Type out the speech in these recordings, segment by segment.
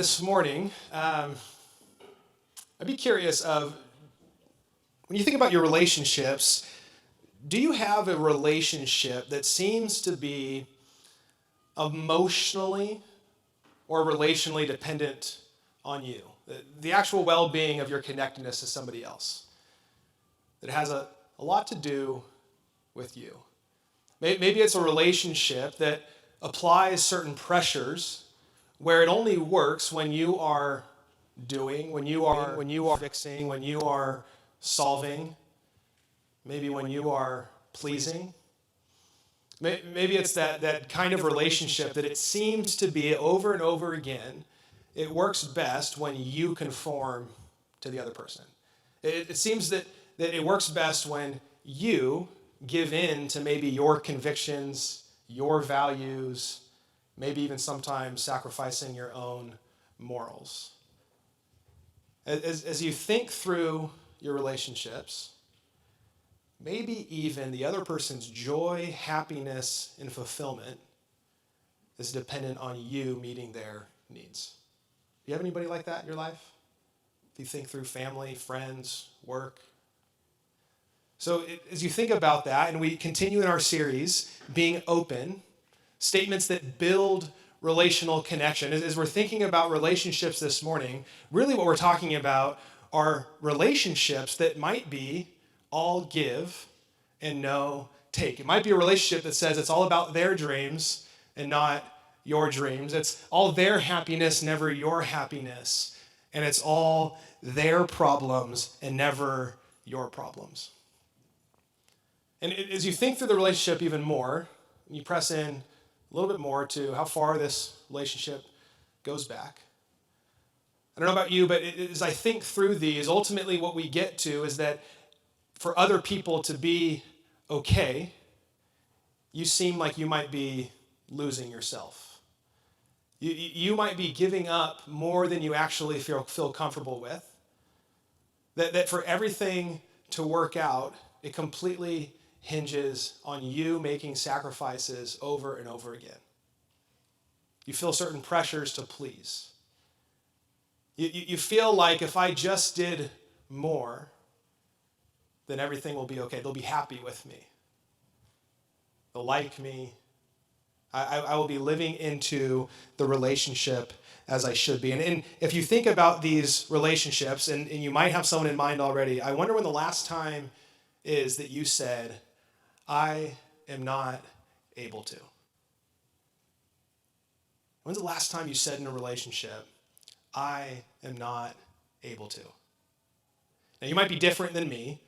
this morning, I'd be curious of, when you think about your relationships, do you have a relationship that seems to be emotionally or relationally dependent on you? The actual well-being of your connectedness to somebody else. That has a lot to do with you. Maybe it's a relationship that applies certain pressures where it only works when you are doing, when you are fixing, when you are solving, maybe when you are pleasing. Maybe it's that kind of relationship that it seems to be over and over again. It works best when you conform to the other person. It seems that it works best when you give in to maybe your convictions, your values, maybe even sometimes sacrificing your own morals. As you think through your relationships, maybe even the other person's joy, happiness, and fulfillment is dependent on you meeting their needs. Do you have anybody like that in your life? If you think through family, friends, work. So as you think about that, and we continue in our series, being open, statements that build relational connection. As we're thinking about relationships this morning, really what we're talking about are relationships that might be all give and no take. It might be a relationship that says it's all about their dreams and not your dreams. It's all their happiness, never your happiness. And it's all their problems and never your problems. And as you think through the relationship even more, you press in a little bit more to how far this relationship goes back. I don't know about you, but as I think through these, ultimately what we get to is that for other people to be okay, you seem like you might be losing yourself. You might be giving up more than you actually feel comfortable with. That for everything to work out, it completely hinges on you making sacrifices over and over again. You feel certain pressures to please. You feel like if I just did more, then everything will be okay. They'll be happy with me. They'll like me. I will be living into the relationship as I should be. And if you think about these relationships, and you might have someone in mind already, I wonder when the last time is that you said, I am not able to. When's the last time you said in a relationship, I am not able to? Now, you might be different than me.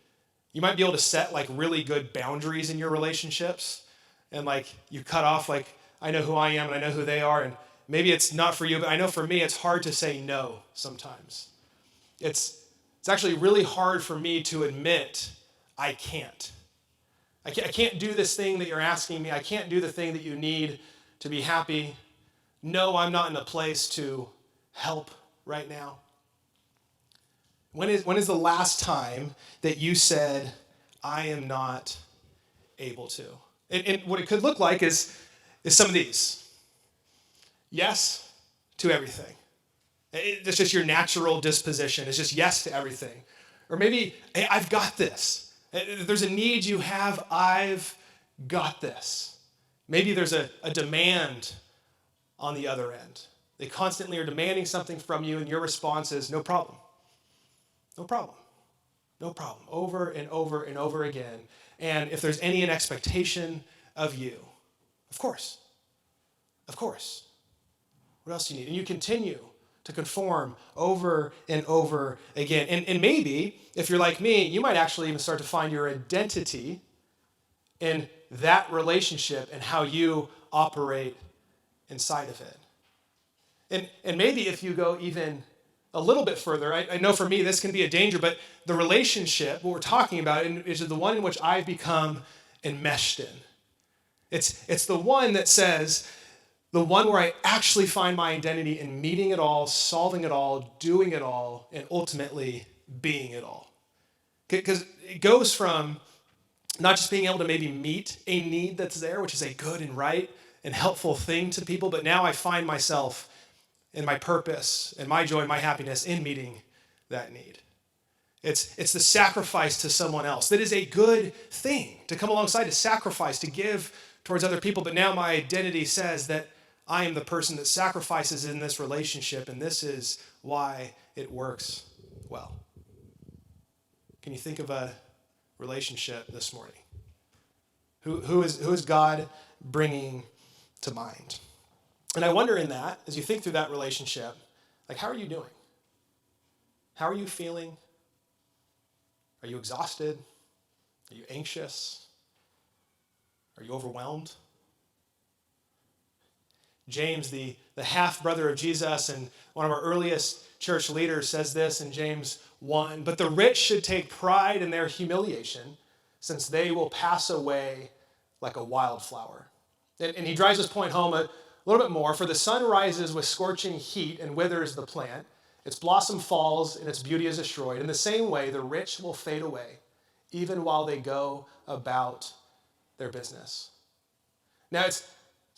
You might be able to set like really good boundaries in your relationships. And like you cut off like, I know who I am and I know who they are. And maybe it's not for you, but I know for me, it's hard to say no sometimes. It's actually really hard for me to admit I can't. I can't do this thing that you're asking me. I can't do the thing that you need to be happy. No, I'm not in a place to help right now. When is the last time that you said, I am not able to? And what it could look like is some of these. Yes to everything. It's just your natural disposition. It's just yes to everything. Or maybe, hey, I've got this. There's a need you have, I've got this. Maybe there's a demand on the other end. They constantly are demanding something from you, and your response is, no problem. No problem. No problem. Over and over and over again. And if there's any expectation of you, of course. Of course. What else do you need? And you continue to conform over and over again. And maybe, if you're like me, you might actually even start to find your identity in that relationship and how you operate inside of it. And maybe if you go even a little bit further, I know for me this can be a danger, but the relationship, what we're talking about, is the one in which I've become enmeshed in. It's the one that says, the one where I actually find my identity in meeting it all, solving it all, doing it all, and ultimately being it all. Because it goes from not just being able to maybe meet a need that's there, which is a good and right and helpful thing to people, but now I find myself and my purpose and my joy and my happiness in meeting that need. It's the sacrifice to someone else. That is a good thing, to come alongside, to sacrifice, to give towards other people. But now my identity says that I am the person that sacrifices in this relationship, and this is why it works well. Can you think of a relationship this morning? Who is God bringing to mind? And I wonder in that, as you think through that relationship, like, how are you doing? How are you feeling? Are you exhausted? Are you anxious? Are you overwhelmed? James, the half-brother of Jesus and one of our earliest church leaders, says this in James 1, "But the rich should take pride in their humiliation, since they will pass away like a wildflower." And he drives this point home a little bit more. "For the sun rises with scorching heat and withers the plant. Its blossom falls and its beauty is destroyed. In the same way, the rich will fade away, even while they go about their business." Now, it's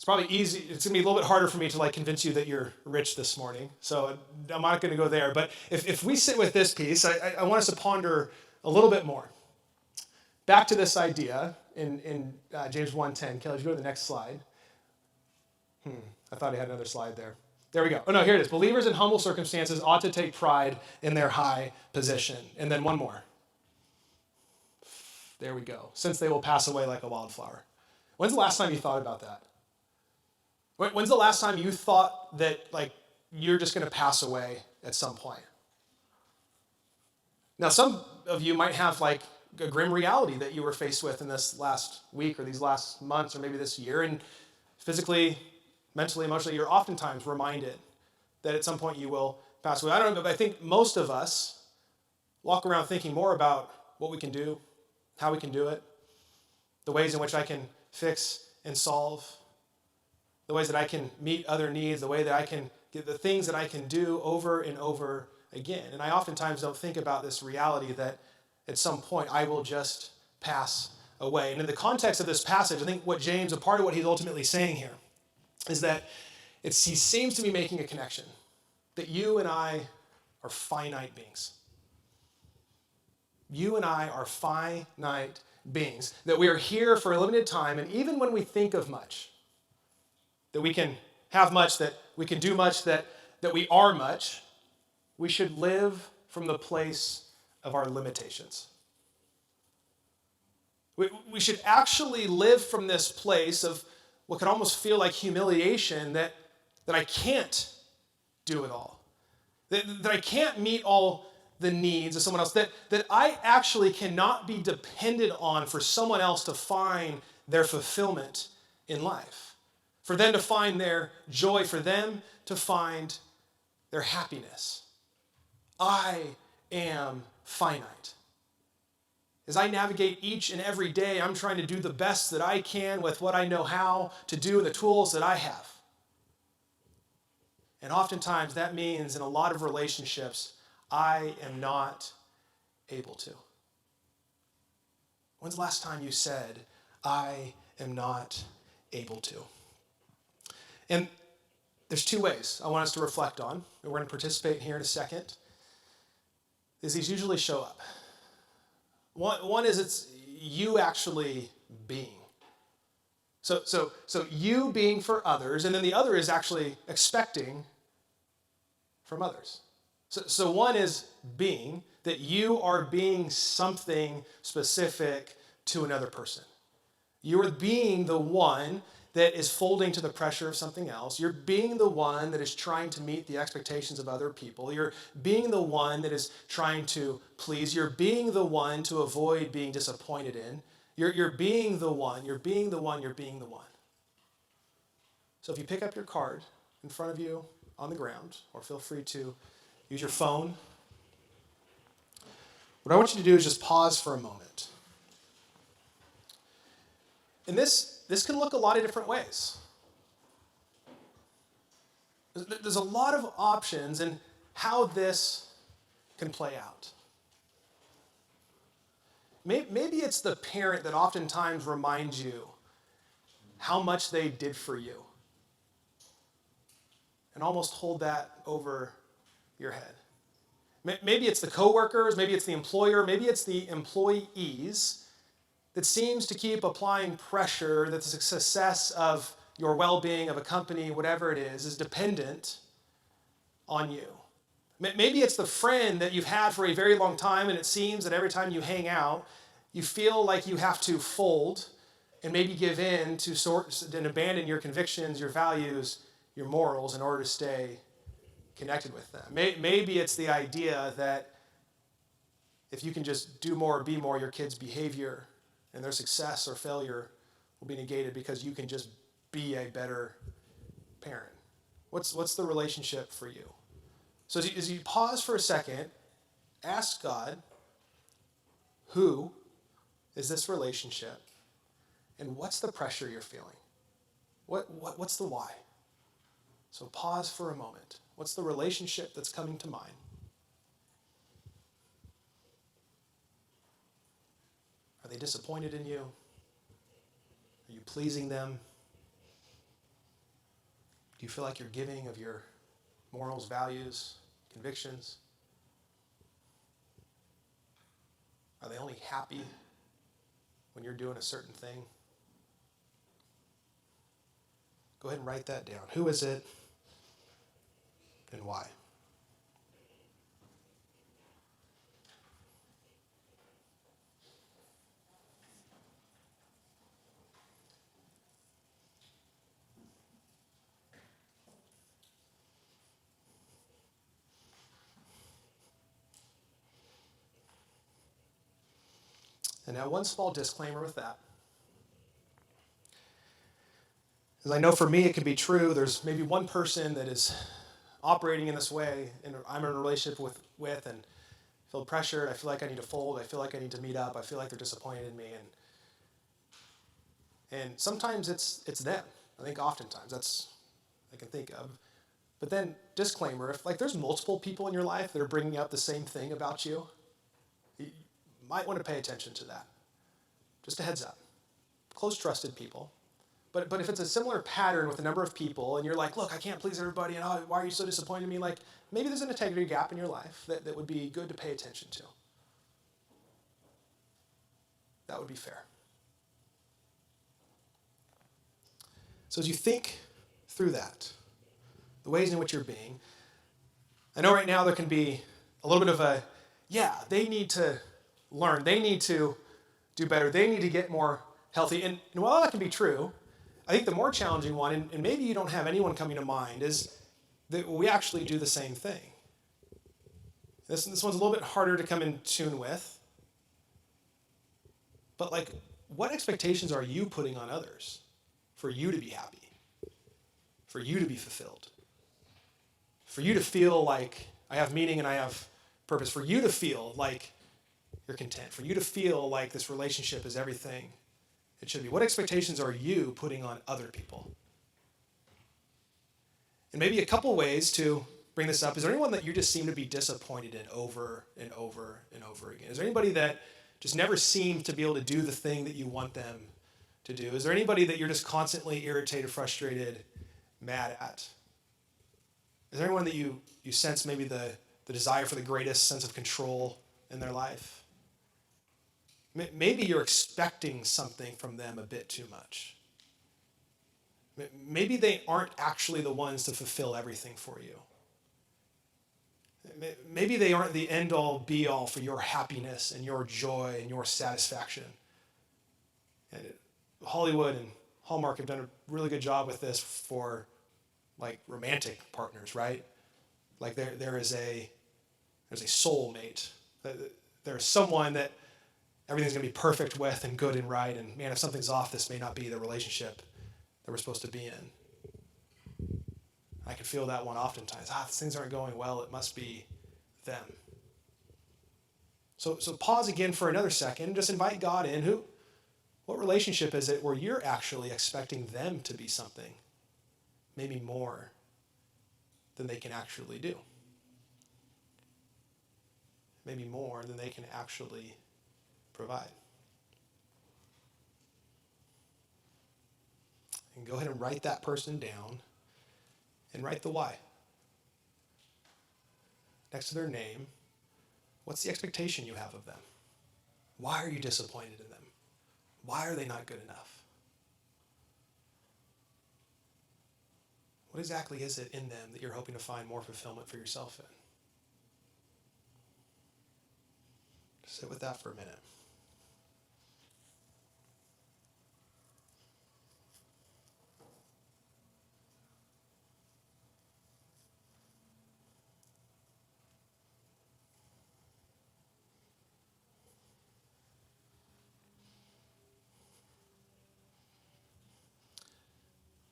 probably easy. It's going to be a little bit harder for me to convince you that you're rich this morning. So I'm not going to go there. But if we sit with this piece, I want us to ponder a little bit more. Back to this idea in James 1:10. Kelly, if you go to the next slide. I thought I had another slide there. There we go. Oh, no, here it is. "Believers in humble circumstances ought to take pride in their high position." And then one more. There we go. "Since they will pass away like a wildflower." When's the last time you thought about that? When's the last time you thought that you're just going to pass away at some point? Now, some of you might have a grim reality that you were faced with in this last week or these last months or maybe this year. And physically, mentally, emotionally, you're oftentimes reminded that at some point you will pass away. I don't know, but I think most of us walk around thinking more about what we can do, how we can do it, the ways in which I can fix and solve, the ways that I can meet other needs, the way that I can get the things that I can do over and over again. And I oftentimes don't think about this reality that at some point I will just pass away. And in the context of this passage, I think what James, a part of what he's ultimately saying here, is that he seems to be making a connection that you and I are finite beings. You and I are finite beings, that we are here for a limited time, and even when we think of much, that we can have much, that we can do much, that we are much, we should live from the place of our limitations. We should actually live from this place of what can almost feel like humiliation, that I can't do it all, that I can't meet all the needs of someone else, that I actually cannot be dependent on for someone else to find their fulfillment in life, for them to find their joy, for them to find their happiness. I am finite. As I navigate each and every day, I'm trying to do the best that I can with what I know how to do and the tools that I have. And oftentimes that means in a lot of relationships, I am not able to. When's the last time you said, "I am not able to"? And there's two ways I want us to reflect on, and we're going to participate here in a second, is these usually show up. One is it's you actually being. So you being for others, and then the other is actually expecting from others. So one is being, that you are being something specific to another person. You are being the one that is folding to the pressure of something else. You're being the one that is trying to meet the expectations of other people. You're being the one that is trying to please. You're being the one to avoid being disappointed in. You're being the one. You're being the one. You're being the one. So if you pick up your card in front of you on the ground, or feel free to use your phone, what I want you to do is just pause for a moment. And this can look a lot of different ways. There's a lot of options in how this can play out. Maybe it's the parent that oftentimes reminds you how much they did for you. and almost hold that over your head. Maybe it's the coworkers, maybe it's the employer, maybe it's the employees that seems to keep applying pressure that the success of your well-being of a company, whatever it is dependent on you. Maybe it's the friend that you've had for a very long time, and it seems that every time you hang out, you feel like you have to fold and maybe give in to sorts and abandon your convictions, your values, your morals in order to stay connected with them. Maybe it's the idea that if you can just do more or be more, your kids' behavior and their success or failure will be negated because you can just be a better parent. What's the relationship for you? So as you pause for a second, ask God, who is this relationship? And what's the pressure you're feeling? What's the why? So pause for a moment. What's the relationship that's coming to mind? Are they disappointed in you? Are you pleasing them? Do you feel like you're giving of your morals, values, convictions? Are they only happy when you're doing a certain thing? Go ahead and write that down. Who is it and why? And now one small disclaimer with that. As I know for me it can be true, there's maybe one person that is operating in this way, and I'm in a relationship with and feel pressured, I feel like I need to fold, I feel like I need to meet up, I feel like they're disappointed in me, and sometimes it's them. I think oftentimes that's I can think of. But then disclaimer, if like there's multiple people in your life that are bringing up the same thing about you might want to pay attention to that. Just a heads up. Close, trusted people. But if it's a similar pattern with a number of people and you're like, look, I can't please everybody, and why are you so disappointed in me? Like, maybe there's an integrity gap in your life that would be good to pay attention to. That would be fair. So as you think through that, the ways in which you're being, I know right now there can be a little bit of a, yeah, they need to learn, they need to do better, they need to get more healthy. And while that can be true, I think the more challenging one, and maybe you don't have anyone coming to mind, is that we actually do the same thing. This one's a little bit harder to come in tune with. But like, what expectations are you putting on others for you to be happy? For you to be fulfilled? For you to feel like I have meaning and I have purpose? For you to feel like you're content? For you to feel like this relationship is everything it should be? What expectations are you putting on other people? And maybe a couple ways to bring this up. Is there anyone that you just seem to be disappointed in over and over and over again? Is there anybody that just never seems to be able to do the thing that you want them to do? Is there anybody that you're just constantly irritated, frustrated, mad at? Is there anyone that you sense maybe the desire for the greatest sense of control in their life? Maybe you're expecting something from them a bit too much. Maybe they aren't actually the ones to fulfill everything for you. Maybe they aren't the end-all, be-all for your happiness and your joy and your satisfaction. And Hollywood and Hallmark have done a really good job with this for like romantic partners, right? Like there's a soulmate. There's someone that everything's going to be perfect with and good and right. And man, if something's off, this may not be the relationship that we're supposed to be in. I can feel that one oftentimes. Things aren't going well. It must be them. So pause again for another second and just invite God in. What relationship is it where you're actually expecting them to be something, maybe more than they can actually do? Maybe more than they can actually provide. And go ahead and write that person down and write the why. next to their name, what's the expectation you have of them? Why are you disappointed in them? Why are they not good enough? What exactly is it in them that you're hoping to find more fulfillment for yourself in? Sit with that for a minute.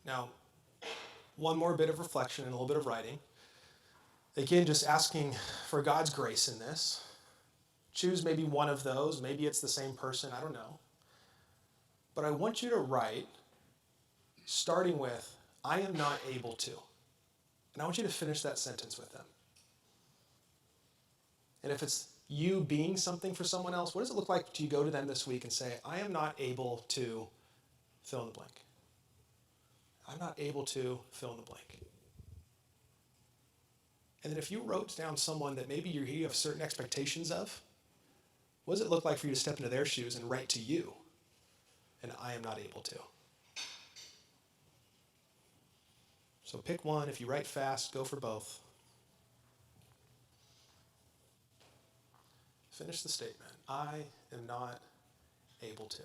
Now, one more bit of reflection and a little bit of writing. Again, just asking for God's grace in this. Choose maybe one of those. Maybe it's the same person. I don't know. But I want you to write, starting with, I am not able to. And I want you to finish that sentence with them. And if it's you being something for someone else, what does it look like to you go to them this week and say, I am not able to fill in the blank. I'm not able to fill in the blank. And then if you wrote down someone that maybe you have certain expectations of, what does it look like for you to step into their shoes and write to you, and I am not able to? So pick one. If you write fast, go for both. Finish the statement. I am not able to.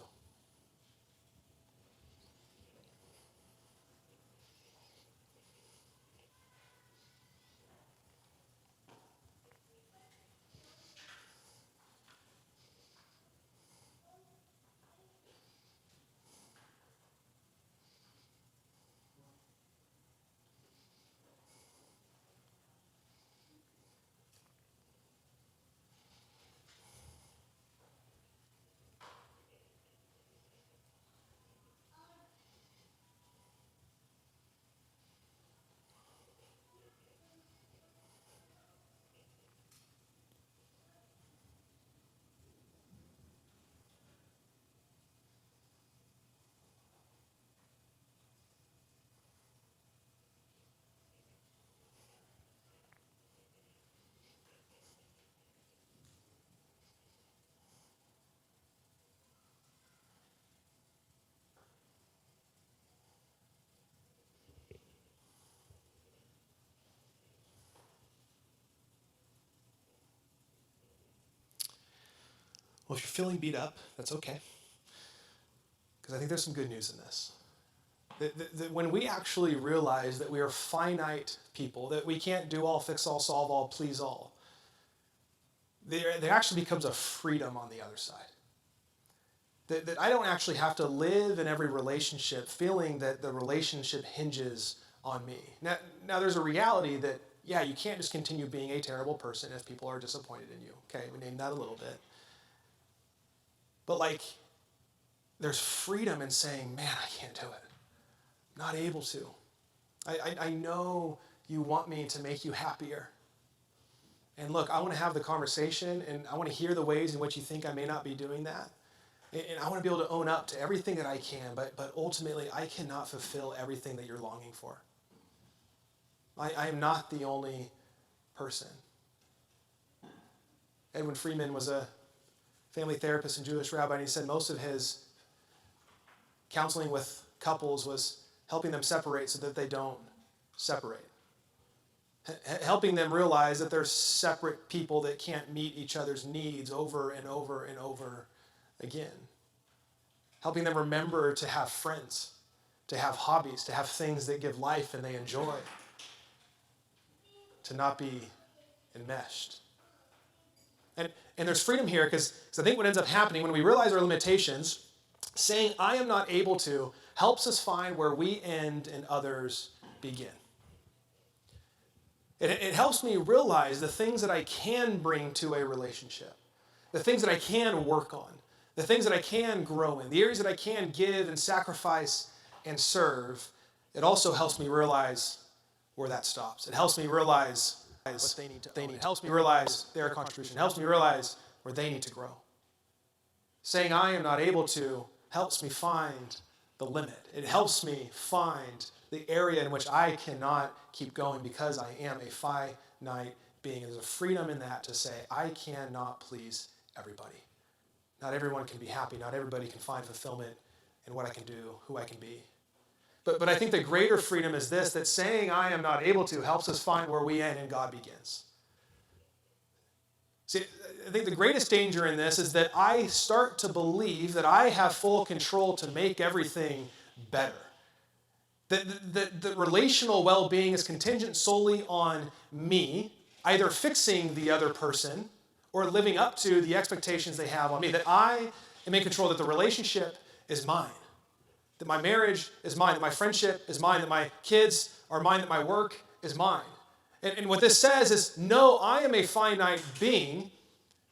Well, if you're feeling beat up, that's okay. Because I think there's some good news in this. That when we actually realize that we are finite people, that we can't do all, fix all, solve all, please all, there actually becomes a freedom on the other side. That I don't actually have to live in every relationship feeling that the relationship hinges on me. Now there's a reality that, yeah, you can't just continue being a terrible person if people are disappointed in you. Okay, we named that a little bit. But there's freedom in saying, man, I can't do it. I'm not able to. I know you want me to make you happier. And look, I want to have the conversation, and I want to hear the ways in which you think I may not be doing that. And I want to be able to own up to everything that I can, but ultimately I cannot fulfill everything that you're longing for. I am not the only person. Edwin Friedman was a family therapist and Jewish rabbi, and he said most of his counseling with couples was helping them separate so that they don't separate. Helping them realize that they're separate people that can't meet each other's needs over and over and over again. Helping them remember to have friends, to have hobbies, to have things that give life and they enjoy. To not be enmeshed. And there's freedom here because I think what ends up happening when we realize our limitations, saying I am not able to helps us find where we end and others begin. It helps me realize the things that I can bring to a relationship, the things that I can work on, the things that I can grow in, the areas that I can give and sacrifice and serve. It also helps me realize where that stops. It helps me realize what they need to own. It helps me realize their contribution. It helps me realize where they need to grow. Saying I am not able to helps me find the limit. It helps me find the area in which I cannot keep going because I am a finite being. There's a freedom in that to say, I cannot please everybody. Not everyone can be happy. Not everybody can find fulfillment in what I can do, who I can be. But I think the greater freedom is this, that saying I am not able to helps us find where we end and God begins. See, I think the greatest danger in this is that I start to believe that I have full control to make everything better. That relational well-being is contingent solely on me, either fixing the other person or living up to the expectations they have on me. That I am in control, that the relationship is mine. That my marriage is mine, that my friendship is mine, that my kids are mine, that my work is mine. And what this says is, no, I am a finite being.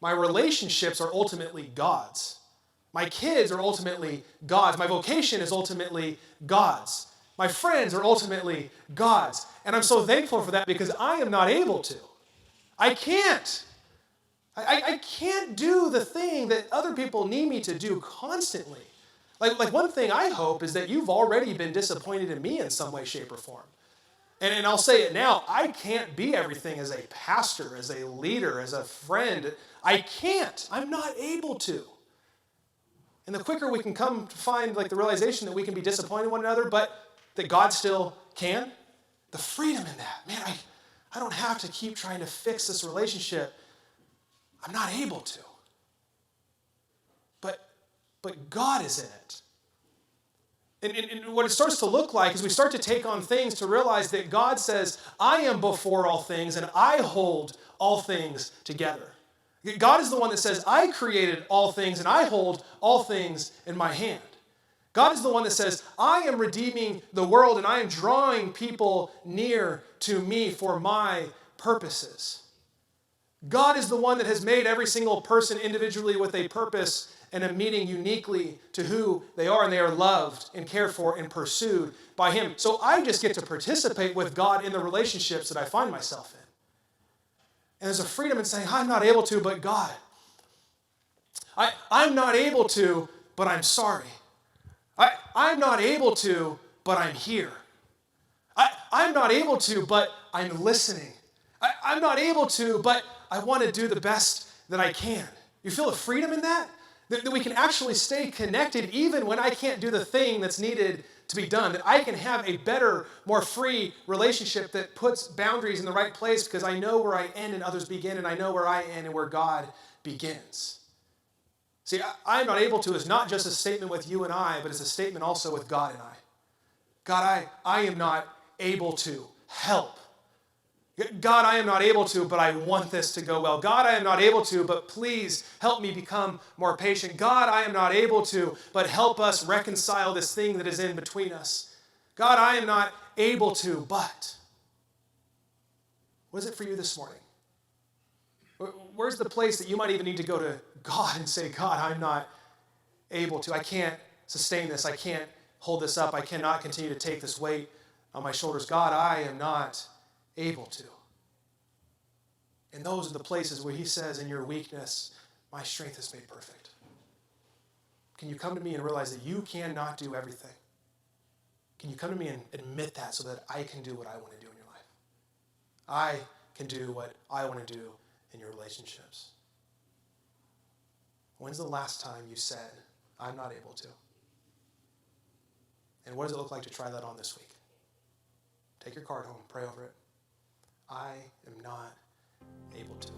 My relationships are ultimately God's. My kids are ultimately God's. My vocation is ultimately God's. My friends are ultimately God's. And I'm so thankful for that because I am not able to. I can't. I can't do the thing that other people need me to do constantly. Like one thing I hope is that you've already been disappointed in me in some way, shape, or form. And I'll say it now, I can't be everything as a pastor, as a leader, as a friend. I can't. I'm not able to. And the quicker we can come to find the realization that we can be disappointed in one another, but that God still can, the freedom in that. Man, I don't have to keep trying to fix this relationship. I'm not able to. But God is in it. And what it starts to look like is we start to take on things to realize that God says, I am before all things and I hold all things together. God is the one that says, I created all things and I hold all things in my hand. God is the one that says, I am redeeming the world and I am drawing people near to me for my purposes. God is the one that has made every single person individually with a purpose and a meaning uniquely to who they are, and they are loved and cared for and pursued by Him. So I just get to participate with God in the relationships that I find myself in. And there's a freedom in saying, I'm not able to, but God. I'm not able to, but I'm sorry. I'm not able to, but I'm here. I'm not able to, but I'm listening. I'm not able to, but I want to do the best that I can. You feel a freedom in that? That we can actually stay connected even when I can't do the thing that's needed to be done. That I can have a better, more free relationship that puts boundaries in the right place because I know where I end and others begin, and I know where I end and where God begins. See, I'm not able to is not just a statement with you and I, but it's a statement also with God and I. God, I am not able to help. God, I am not able to, but I want this to go well. God, I am not able to, but please help me become more patient. God, I am not able to, but help us reconcile this thing that is in between us. God, I am not able to, but. What is it for you this morning? Where's the place that you might even need to go to God and say, God, I'm not able to. I can't sustain this. I can't hold this up. I cannot continue to take this weight on my shoulders. God, I am not able to. And those are the places where He says, in your weakness, my strength is made perfect. Can you come to me and realize that you cannot do everything? Can you come to me and admit that so that I can do what I want to do in your life? I can do what I want to do in your relationships. When's the last time you said, I'm not able to? And what does it look like to try that on this week? Take your card home, pray over it. I am not able to.